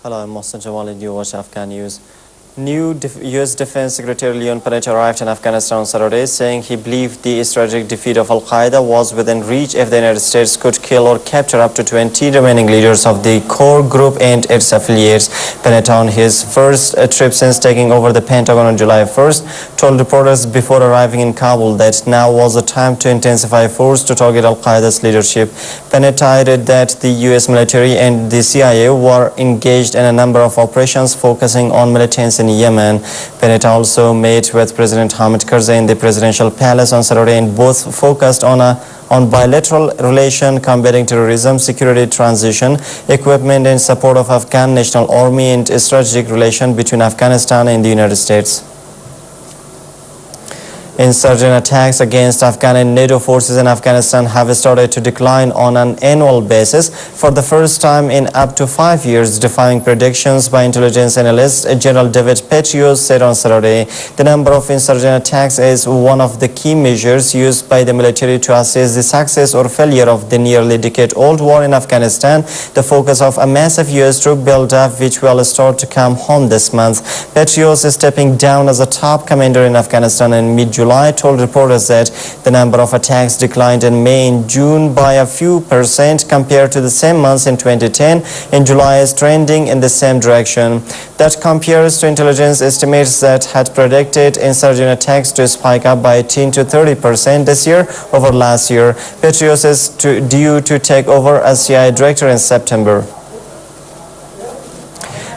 Hello, I'm Mohsen Jamal and you watch Afghannews. New U.S. Defense Secretary Leon Panetta arrived in Afghanistan on Saturday, saying he believed the strategic defeat of Al-Qaeda was within reach if the United States could kill or capture up to 20 remaining leaders of the core group and its affiliates. Panetta, on his first trip since taking over the Pentagon on July 1st, told reporters before arriving in Kabul that now was the time to intensify force to target Al-Qaeda's leadership. Panetta added that the U.S. military and the CIA were engaged in a number of operations focusing on militants in Yemen. Panetta also met with President Hamid Karzai in the presidential palace on Saturday, and both focused on bilateral relation, combating terrorism, security transition, equipment and support of Afghan National Army, and strategic relation between Afghanistan and the United States. Insurgent attacks against Afghan and NATO forces in Afghanistan have started to decline on an annual basis for the first time in up to 5 years, defying predictions by intelligence analyst General David Petraeus said on Saturday. The number of insurgent attacks is one of the key measures used by the military to assess the success or failure of the nearly decade-old war in Afghanistan, the focus of a massive U.S. troop build-up which will start to come home this month. Petraeus is stepping down as a top commander in Afghanistan in mid-July, told reporters that the number of attacks declined in May and June by a few percent compared to the same months in 2010, and July is trending in the same direction. That compares to intelligence estimates that had predicted insurgent attacks to spike up by 10 to 30% this year over last year. Petraeus is due to take over as CIA director in September.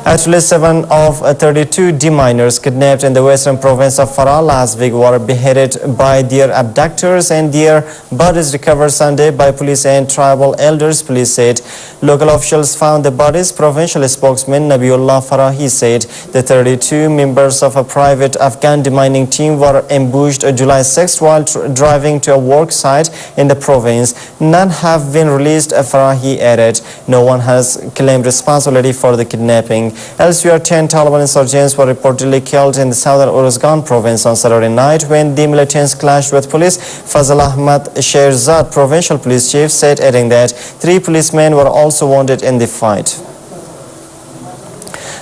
At least 7 of 32 deminers kidnapped in the western province of Farah last week were beheaded by their abductors, and their bodies recovered Sunday by police and tribal elders, police said. Local officials found the bodies. Provincial spokesman Nabiullah Farahi said the 32 members of a private Afghan demining team were ambushed July 6th while driving to a work site in the province. None have been released, Farahi added. No one has claimed responsibility for the kidnapping. Elsewhere, 10 Taliban insurgents were reportedly killed in the southern Uruzgan province on Saturday night when the militants clashed with police. Fazal Ahmad Sherzad, provincial police chief, said, adding that 3 policemen were also wounded in the fight.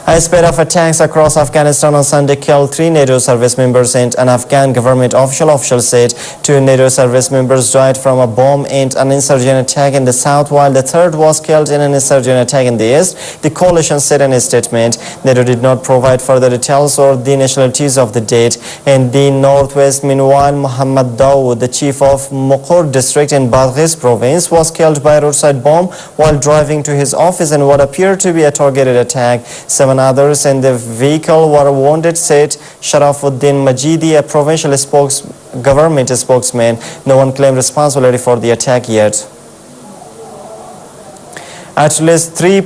A spate of attacks across Afghanistan on Sunday killed 3 NATO service members and an Afghan government official. Officials said 2 NATO service members died from a bomb and an insurgent attack in the south, while the third was killed in an insurgent attack in the east, the coalition said in a statement. NATO did not provide further details or the nationalities of the dead. In the northwest, meanwhile, Muhammad Dawood, the chief of Mokur district in Badghis province, was killed by a roadside bomb while driving to his office in what appeared to be a targeted attack. 7 others in the vehicle were wounded, said Sharafuddin Majidi, a provincial government spokesman. No one claimed responsibility for the attack yet. At least 3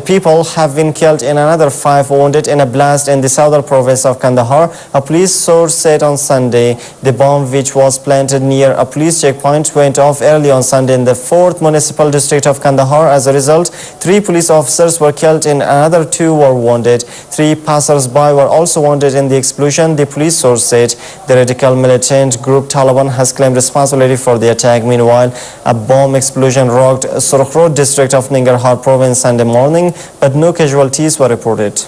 people have been killed and another 5 wounded in a blast in the southern province of Kandahar, a police source said on Sunday. The bomb, which was planted near a police checkpoint, went off early on Sunday in the 4th municipal district of Kandahar. As a result, 3 police officers were killed and another 2 were wounded. 3 passers-by were also wounded in the explosion, the police source said. The radical militant group Taliban has claimed responsibility for the attack. Meanwhile, a bomb explosion rocked Surkhrot district of Nangarhar province Sunday morning, but no casualties were reported.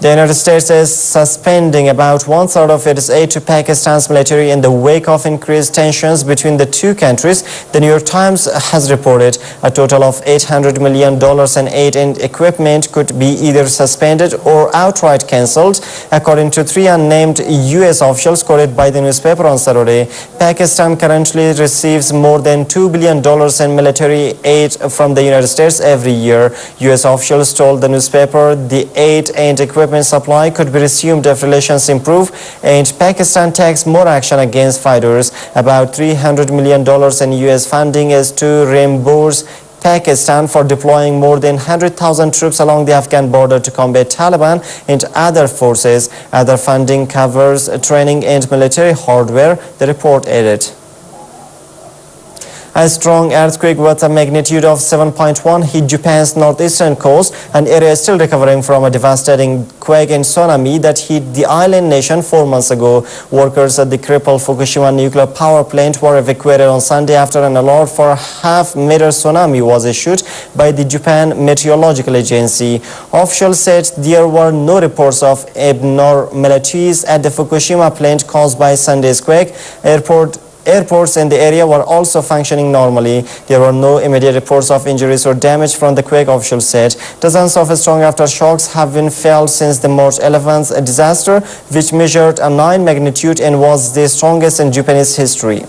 The United States is suspending about 1/3 of its aid to Pakistan's military in the wake of increased tensions between the 2 countries. The New York Times has reported a total of $800 million in aid and equipment could be either suspended or outright cancelled, according to 3 unnamed U.S. officials quoted by the newspaper on Saturday. Pakistan currently receives more than $2 billion in military aid from the United States every year. U.S. officials told the newspaper the aid and equipment supply could be resumed if relations improve and Pakistan takes more action against fighters. About $300 million in U.S. funding is to reimburse Pakistan for deploying more than 100,000 troops along the Afghan border to combat Taliban and other forces. Other funding covers training and military hardware, the report added. A strong earthquake with a magnitude of 7.1 hit Japan's northeastern coast, an area still recovering from a devastating quake and tsunami that hit the island nation 4 months ago. Workers at the crippled Fukushima nuclear power plant were evacuated on Sunday after an alert for a half-meter tsunami was issued by the Japan Meteorological Agency. Officials said there were no reports of abnormalities at the Fukushima plant caused by Sunday's quake. Airports in the area were also functioning normally. There were no immediate reports of injuries or damage from the quake, officials said. Dozens of strong aftershocks have been felt since the March 11th disaster, which measured a 9 magnitude and was the strongest in Japanese history.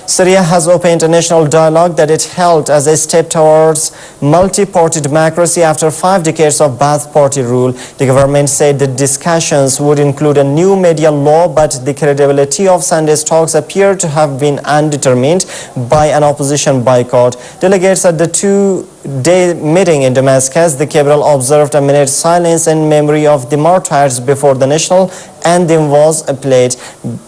Syria has opened a national dialogue that it held as a step towards multi-party democracy after 5 decades of Ba'ath Party rule. The government said the discussions would include a new media law, but the credibility of Sunday's talks appeared to have been undetermined by an opposition boycott. Delegates at the 2-day meeting in Damascus, the capital, observed a minute's silence in memory of the martyrs before the national anthem was played.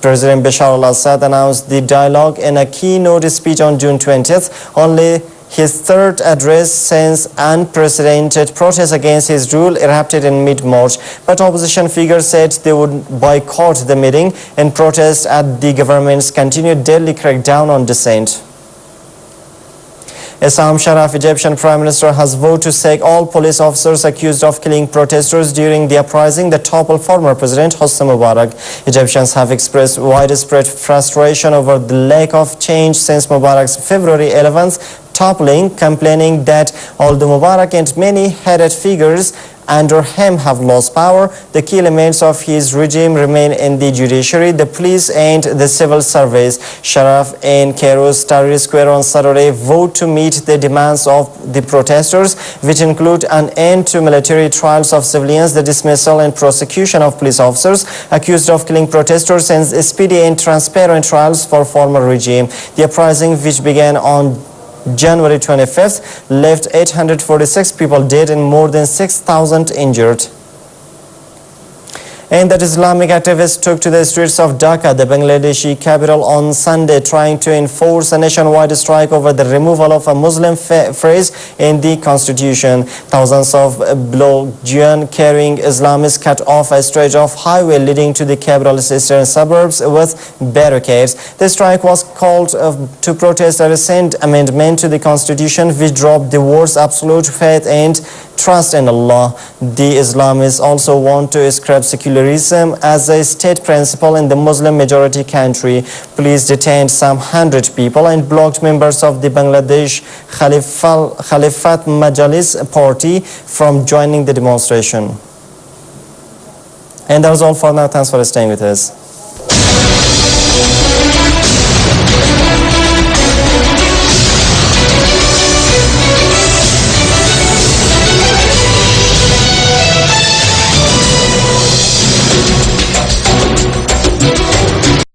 President Bashar al-Assad announced the dialogue in a keynote speech on June 20th, only his third address since unprecedented protests against his rule erupted in mid-March. But opposition figures said they would boycott the meeting in protest at the government's continued deadly crackdown on dissent. Issam Sharaf, Egyptian Prime Minister, has vowed to sack all police officers accused of killing protesters during the uprising that toppled former President Hosni Mubarak. Egyptians have expressed widespread frustration over the lack of change since Mubarak's February 11th toppling, complaining that although Mubarak and many headed figures under him have lost power, the key elements of his regime remain in the judiciary, the police and the civil service. Sharaf in Cairo's Tahrir Square on Saturday vowed to meet the demands of the protesters, which include an end to military trials of civilians, the dismissal and prosecution of police officers accused of killing protesters, and speedy and transparent trials for former regime. The uprising, which began on January 25th, left 846 people dead and more than 6,000 injured. And that Islamic activists took to the streets of Dhaka, the Bangladeshi capital, on Sunday, trying to enforce a nationwide strike over the removal of a Muslim phrase in the constitution. Thousands of Bulliten carrying Islamists cut off a stretch of highway leading to the capital's eastern suburbs with barricades. The strike was called to protest a recent amendment to the constitution which dropped the words absolute faith and trust in Allah. The Islamists also want to scrap secularism as a state principle in the Muslim majority country. Police detained some 100 people and blocked members of the Bangladesh Khalifat Majalis party from joining the demonstration. And that was all for now. Thanks for staying with us.